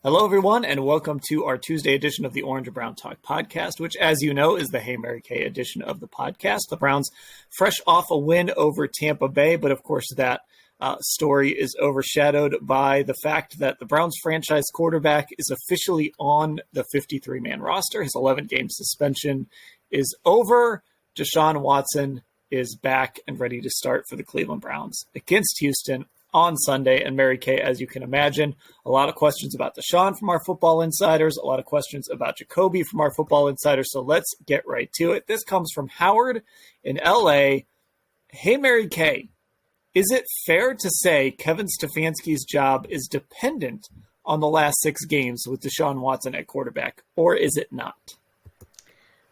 Hello, everyone, and welcome to our Tuesday edition of the Orange and Brown Talk podcast, which, as you know, is the Hey, Mary Kay edition of the podcast. The Browns fresh off a win over Tampa Bay, but of course that story is overshadowed by the fact that the Browns franchise quarterback is officially on the 53-man roster. His 11-game suspension is over. Deshaun Watson is back and ready to start for the Cleveland Browns against Houston on Sunday. And Mary Kay, as you can imagine, a lot of questions about Deshaun from our football insiders, a lot of questions about Jacoby from our football insiders. So let's get right to it. This comes from Howard in LA. Hey, Mary Kay, is it fair to say Kevin Stefanski's job is dependent on the last 6 games with Deshaun Watson at quarterback, or is it not?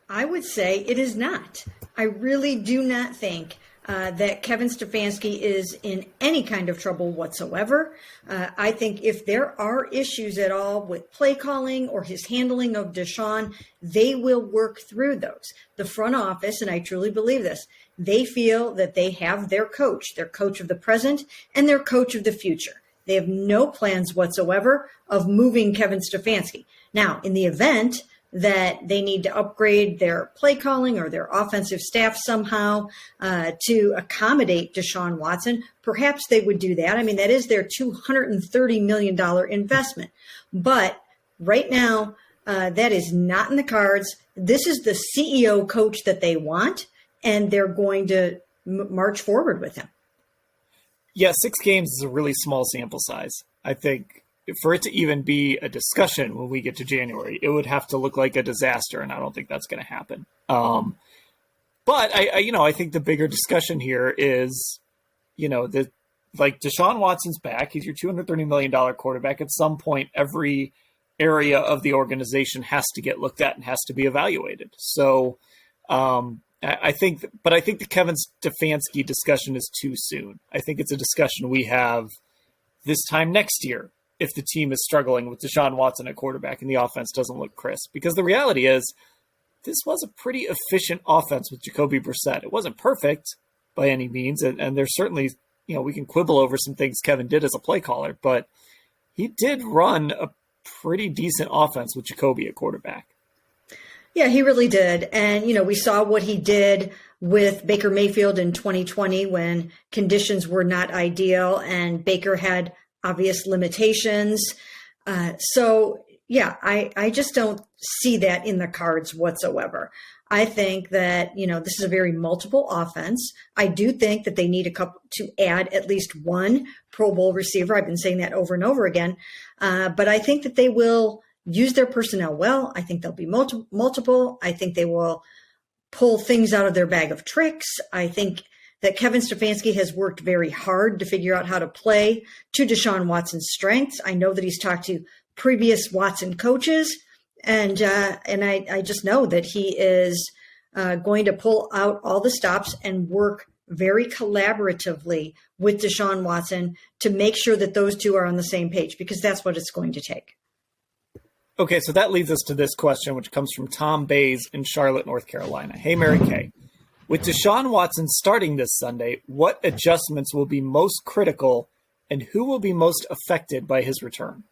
I would say it is not. I really do not think that Kevin Stefanski is in any kind of trouble whatsoever. I think if there are issues at all with play calling or his handling of Deshaun, they will work through those. The front office, and I truly believe this, they feel that they have their coach of the present and their coach of the future. They have no plans whatsoever of moving Kevin Stefanski. Now, in the event that they need to upgrade their play calling or their offensive staff somehow to accommodate Deshaun Watson, perhaps they would do that. I mean, that is their $230 million investment. But right now, that is not in the cards. This is the CEO coach that they want, and they're going to march forward with him. Yeah, 6 games is a really small sample size. I think for it to even be a discussion when we get to January, it would have to look like a disaster, and I don't think that's going to happen. But I think the bigger discussion here is, Deshaun Watson's back. He's your $230 million quarterback. At some point, every area of the organization has to get looked at and has to be evaluated. So I think the Kevin Stefanski discussion is too soon. I think it's a discussion we have this time next year, if the team is struggling with Deshaun Watson at quarterback and the offense doesn't look crisp. Because the reality is, this was a pretty efficient offense with Jacoby Brissett. It wasn't perfect by any means, and there's certainly, we can quibble over some things Kevin did as a play caller, but he did run a pretty decent offense with Jacoby at quarterback. Yeah, he really did. And, we saw what he did with Baker Mayfield in 2020 when conditions were not ideal and Baker had obvious limitations. I just don't see that in the cards whatsoever. I think that, this is a very multiple offense. I do think that they need to add at least one Pro Bowl receiver. I've been saying that over and over again. But I think that they will use their personnel well. I think they'll be multiple. I think they will pull things out of their bag of tricks. I think that Kevin Stefanski has worked very hard to figure out how to play to Deshaun Watson's strengths. I know that he's talked to previous Watson coaches, and I just know that he is going to pull out all the stops and work very collaboratively with Deshaun Watson to make sure that those two are on the same page, because that's what it's going to take. Okay, so that leads us to this question, which comes from Tom Bays in Charlotte, North Carolina. Hey, Mary Kay. With Deshaun Watson starting this Sunday, what adjustments will be most critical and who will be most affected by his return?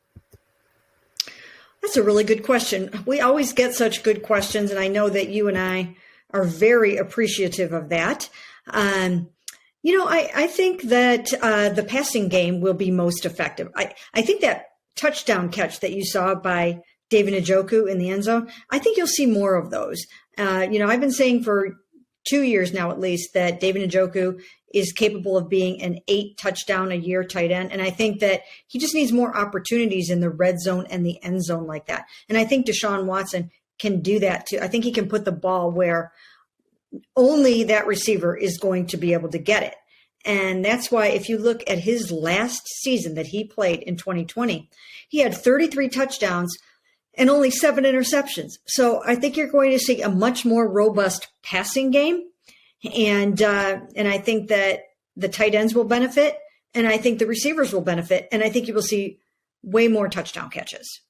That's a really good question. We always get such good questions, and I know that you and I are very appreciative of that. I think that the passing game will be most effective. I think that touchdown catch that you saw by David Njoku in the end zone, I think you'll see more of those. I've been saying for 2 years now, at least, that David Njoku is capable of being an 8 touchdown a year tight end. And I think that he just needs more opportunities in the red zone and the end zone like that. And I think Deshaun Watson can do that too. I think he can put the ball where only that receiver is going to be able to get it. And that's why if you look at his last season that he played in 2020, he had 33 touchdowns and only 7 interceptions. So I think you're going to see a much more robust passing game. And I think that the tight ends will benefit, and I think the receivers will benefit, and I think you will see way more touchdown catches.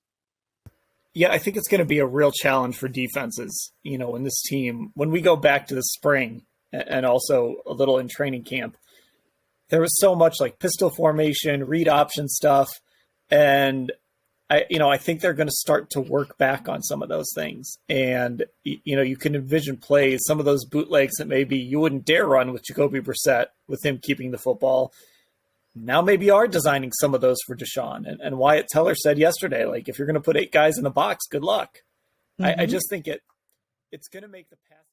Yeah, I think it's going to be a real challenge for defenses, in this team. When we go back to the spring and also a little in training camp, there was so much like pistol formation, read option stuff, and I think they're going to start to work back on some of those things. And, you can envision plays, some of those bootlegs that maybe you wouldn't dare run with Jacoby Brissett, with him keeping the football. Now maybe are designing some of those for Deshaun. And Wyatt Teller said yesterday, like, if you're going to put 8 guys in the box, good luck. I just think it's going to make the passing.